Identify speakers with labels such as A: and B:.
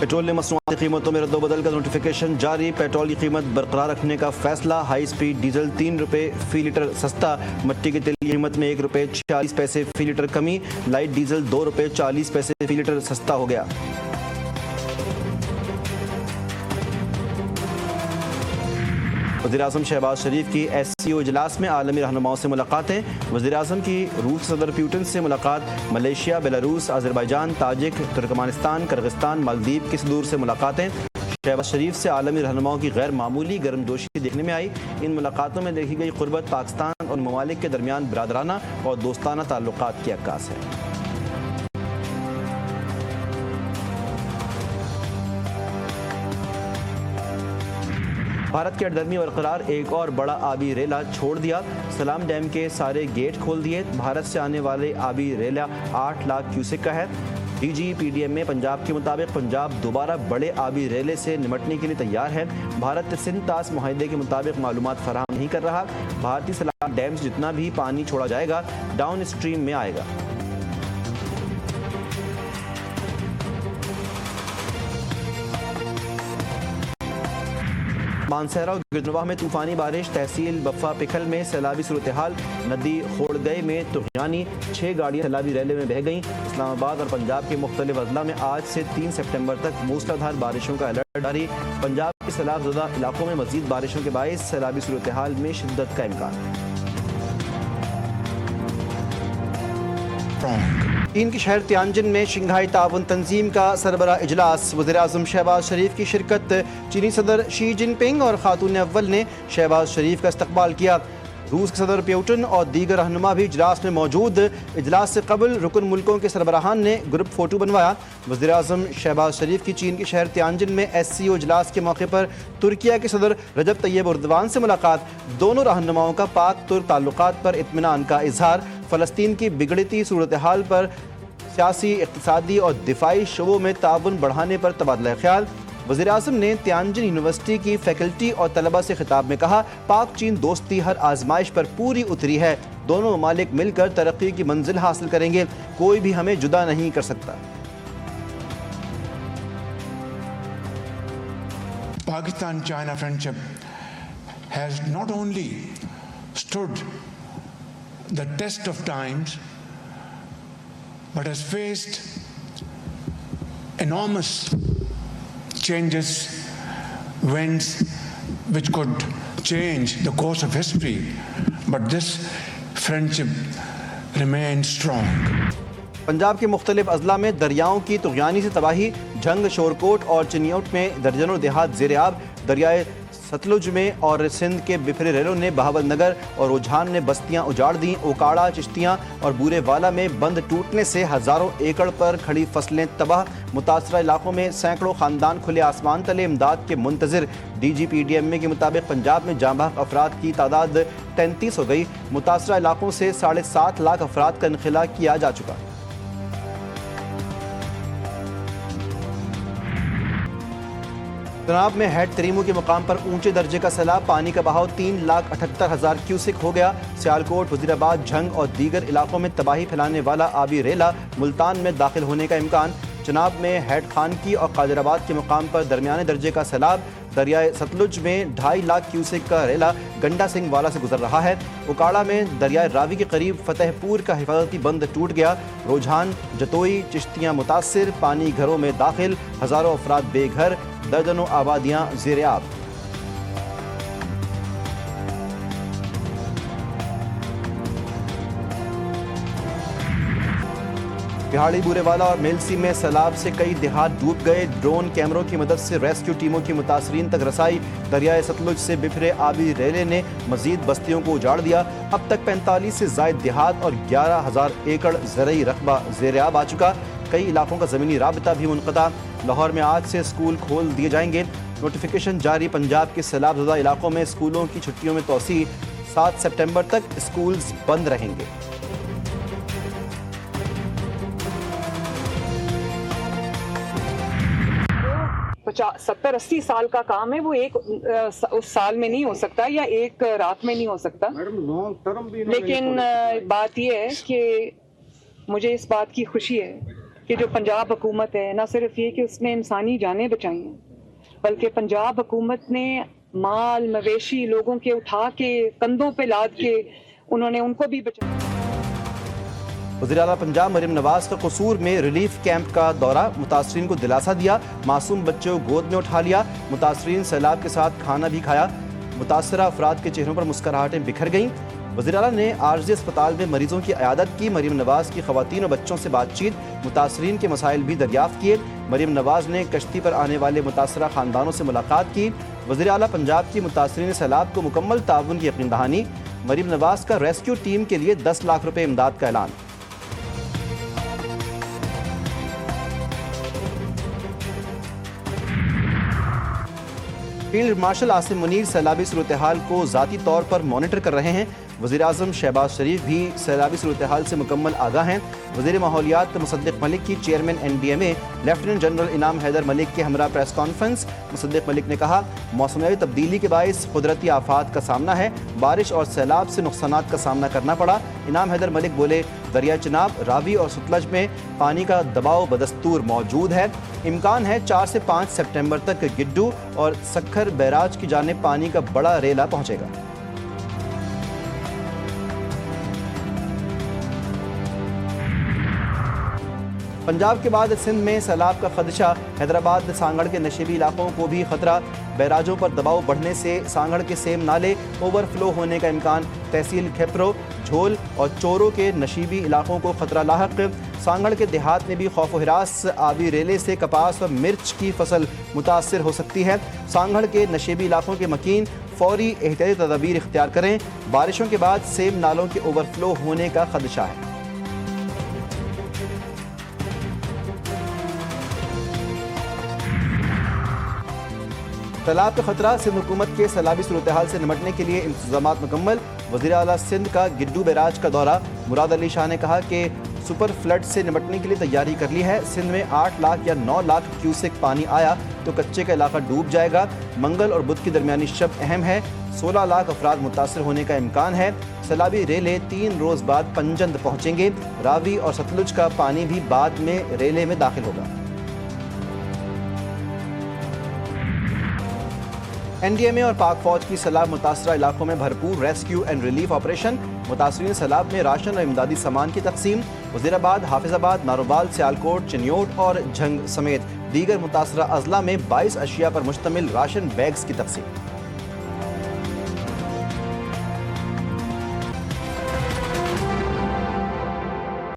A: Petroleum मसनूआत की कीमतों में रद्दोबदल का नोटिफिकेशन जारी। पेट्रोल की कीमत बरकरार रखने का फैसला। हाई स्पीड डीजल 3 रुपये फी लीटर सस्ता। मट्टी के तेल की कीमत में 1 रुपये 46 पैसे फी लीटर कमी। लाइट डीजल 2 रुपये 40 पैसे फी लीटर सस्ता हो गया। वज़ीर-ए-आज़म शहबाज शरीफ की SCO इजलास में आलमी रहनुमाओं से मुलाकातें। वज़ीर-ए-आज़म की रूस सदर प्यूटन से मुलाकात। Malaysia, Belarus, Azerbaijan, Tajik, Turkmenistan, Kyrgyzstan, Maldives की सदूर से मुलाकातें। शहबाज शरीफ से आलमी रहनुमाओं की गैर मामूली गर्मजोशी देखने में आई। इन मुलाकातों में देखी गई क़ुर्बत पाकिस्तान और ममालिक के दरमियान बरादराना और दोस्ताना ताल्लुकात की अक्कास है। भारत की अडदर्मी बरकरार, एक और बड़ा आबी रेला छोड़ दिया। सलाम डैम के सारे गेट खोल दिए। भारत से आने वाले आबी रेला 8 लाख क्यूसेक का है। DGPDM में पंजाब के मुताबिक पंजाब दोबारा बड़े आबी रेले से निमटने के लिए तैयार है। भारत सिंध तास मुआहदे के मुताबिक मालूमात फराहम नहीं कर रहा। भारतीय सलाम डैम से जितना भी पानी छोड़ा जाएगा डाउन स्ट्रीम में आएगा। मानसहरा और गिरदनवाह में तूफानी बारिश। तहसील बफा पिखल में सैलाबी सूरत हाल। नदी खोड़गई में तुग़यानी 6 गाड़ियाँ सैलाबी रैले में बह गईं। इस्लामाबाद और पंजाब के मुख्तलिफ अजला में आज से 3 सितंबर तक मूसलाधार बारिशों का अलर्ट जारी। पंजाब के सैलाबज़दा इलाकों में मज़ीद बारिशों के बायस सैलाबी सूरत हाल में शिद्दत का इम्कान। चीन के शहर तियानजिन में शंघाई ताउन तंजीम का सरबरा इजलास। वज़ीर-ए-आज़म शहबाज शरीफ की शिरकत। चीनी सदर शी जिनपिंग और खातून अव्वल ने शहबाज शरीफ का इस्तकबाल किया। रूस के सदर प्यूटन और दीगर रहनुमा भी इजलास में मौजूद। इजलास से कबल रुकन मुल्कों के सरबराहान ने ग्रुप फ़ोटो बनवाया। वज़ीर-ए-आज़म शहबाज शरीफ की चीन के शहर तियानजिन में SCO इजलास के मौके पर तुर्किया के सदर रजब तैयब एर्दोगान से मुलाकात। दोनों रहनुमाओं का पाक तुर्क ताल्लुकात पर इत्मीनान का इजहार। फ़लस्तीन की बिगड़ती सूरत हाल पर सियासी, इक़्तिसादी और दिफाई शोबों में ताउन बढ़ाने पर तबादला ख्याल। वज़ीर-ए-आज़म ने तियानजिन यूनिवर्सिटी की फैकल्टी और तलबा से खिताब में कहा, पाक चीन दोस्ती हर आजमाइश पर पूरी उतरी है। दोनों ममालिक मिलकर तरक्की की मंजिल हासिल करेंगे। कोई भी हमें जुदा नहीं कर सकता।
B: Pakistan-China friendship has not only stood the test of times, but has faced enormous changes, winds which could change the course of history, but this friendship remains strong.
A: Punjab के मुख्तलिफ अजला में दरियाओं की तुग़यानी से तबाही। झंग, शोरकोट और चिनियोट में दर्जनों देहात ज़ेर-ए-आब। दरियाए सतलुज में और सिंध के बिफरे रेलों ने बहावल नगर और रुझान ने बस्तियां उजाड़ दी। ओकाड़ा, चिश्तियां और बूरे वाला में बंद टूटने से हज़ारों एकड़ पर खड़ी फसलें तबाह। मुतासरा इलाकों में सैकड़ों ख़ानदान खुले आसमान तले इमदाद के मुंतज़िर। DGPDM के मुताबिक पंजाब में जाँबाक अफराद की तादाद 33 हो गई। मुतासरा इलाकों से 7.5 लाख अफराद का इनखला किया जा चुका। तनाब में हेड तरीमू के मुकाम पर ऊंचे दर्जे का सैलाब। पानी का बहाव 3,78,000 क्यूसेक हो गया। सियालकोट, वज़ीराबाद, झंग और दीगर इलाकों में तबाही फैलाने वाला आबी रेला मुल्तान में दाखिल होने का इम्कान। चनाब में हेड खानकी और कादराबाद के मुकाम पर दरमियाने दर्जे का सैलाब। दरियाए सतलुज में 2.5 लाख क्यूसेक का रेला गंडा सिंह वाला से गुजर रहा है। उकाड़ा में दरियाए रावी के करीब फतेहपुर का हिफाजती बंद टूट गया। रुझान, जतोई, चिश्तियाँ मुतासिर। पानी घरों में दाखिल। हज़ारों अफराद बेघर। दर्जनों आबादियाँ ज़ेर-ए-आब। बिहाड़ी, बूरेवाला और मेलसी में सैलाब से कई देहात डूब गए। ड्रोन कैमरों की मदद से रेस्क्यू टीमों की मुतासरीन तक रसाई। दरियाए सतलुज से बिफरे आबी रेले ने मजीद बस्तियों को उजाड़ दिया। अब तक 45 से ज़ायद देहात और 11,000 एकड़ ज़रई रकबा ज़ेर-ए-आब आ चुका। कई इलाकों का ज़मीनी राबता भी मुनक़ता। लाहौर में आज से स्कूल खोल दिए जाएंगे। नोटिफिकेशन जारी। पंजाब के सैलाबज़दा इलाकों में स्कूलों की छुट्टियों में तोसी। 7 सितंबर तक स्कूल्स बंद रहेंगे।
C: 70-80 साल का काम है, वो एक उस साल में नहीं हो सकता या एक रात में नहीं हो सकता। लेकिन बात यह है कि मुझे इस बात की खुशी है कि जो पंजाब हुकूमत है न सिर्फ ये कि उसने इंसानी जानें बचाई हैं, बल्कि पंजाब हुकूमत ने माल मवेशी लोगों के उठा के कंधों पे लाद के उन्होंने उनको भी बचाया।
A: वज़ीर आला पंजाब मरीम नवाज का कसूर में रिलीफ कैंप का दौरा, मुतासरीन को दिलासा दिया, मासूम बच्चों को गोद में उठा लिया, मुतासरीन सैलाब के साथ खाना भी खाया, मुतासरा अफराद के चेहरों पर मुस्कुराहटें बिखर गईं। वज़ीर आला ने आरज़ी अस्पताल में मरीजों की इयादत की, मरीम नवाज की ख़वातीन और बच्चों से बातचीत, मुतासरीन के मसाइल भी दरियाफ़्त किए। मरीम नवाज ने कश्ती पर आने वाले मुतासरा ख़ानदानों से मुलाकात की। वज़ीर आला पंजाब की मुतासरीन सैलाब को मुकम्मल ताउन की यकीन दहानी। मरीम नवाज का रेस्क्यू टीम के लिए 10 लाख रुपये इमदाद का ऐलान। फील्ड मार्शल आसिम मुनीर सैलाबी सूरत-ए-हाल को ज़ाती तौर पर मॉनिटर कर रहे हैं। वज़ीर आज़म शहबाज शरीफ भी सैलाबी सूरत-ए-हाल से मुकम्मल आगाह हैं। वज़ीर माहौलियात मुसद्दिक़ मलिक की चेयरमैन NDMA लेफ्टिनेंट जनरल इनाम हैदर मलिक के हमरा प्रेस कॉन्फ्रेंस। मुसद्दिक़ मलिक ने कहा, मौसमी तब्दीली के बाइस कुदरती आफात का सामना है, बारिश और सैलाब से नुकसानात का सामना करना पड़ा। इनाम हैदर मलिक बोले, दरिया चिनाब, रावी और सतलज में पानी का दबाव बदस्तूर मौजूद है। इम्कान है 4 से 5 सितंबर तक गिड्डू और सक्खर बैराज की जानिब पानी का बड़ा रेला पहुंचेगा। पंजाब के बाद सिंध में सैलाब का खदशा, हैदराबाद सांगड़ के नशेबी इलाकों को भी खतरा। बैराजों पर दबाव बढ़ने से सांगड़ के सेम नाले ओवरफ्लो होने का इम्कान। तहसील खेपरो, झोल और चोरों के नशीबी इलाकों को खतरा लाहक। सांगड़ के देहात में भी खौफ व हिरास, आबी रेले से कपास और मिर्च की फसल मुतासर हो सकती है। सांगड़ के नशेबी इलाकों के मकीन फौरी एहतियाती तदाबीर इख्तियार करें। बारिशों के बाद सेम नालों के ओवरफ्लो होने का खदशा है। सैलाब का खतरा, सिंध हुकूमत के सैलाबी सूरत-ए-हाल से निपटने के लिए इंतजामात मुकम्मल। वज़ीर आला सिंध का गिड्डू बैराज का दौरा। मुराद अली शाह ने कहा कि सुपर फ्लड से निपटने के लिए तैयारी कर ली है। सिंध में 8 लाख या 9 लाख क्यूसेक पानी आया तो कच्चे का इलाका डूब जाएगा। मंगल और बुध की दरमियानी शब अहम है। 16 लाख अफराद मुतासर होने का इम्कान है। सैलाबी रेले 3 रोज़ बाद पंजंद पहुँचेंगे। रावी और सतलुज का पानी भी बाद में रेले में दाखिल होगा। NDMA और पाक फौज की सैलाब मुतासरा इलाकों में भरपूर रेस्क्यू एंड रिलीफ ऑपरेशन। मुतासरीन सैलाब में राशन और इमदादी सामान की तकसीम। वज़ीराबाद, हाफिजाबाद, नारोबाल, सियालकोट, चिन्योट और झंग समेत दीगर मुतासरा अजला में 22 अशिया पर मुश्तमिल राशन बैग्स की तकसीम।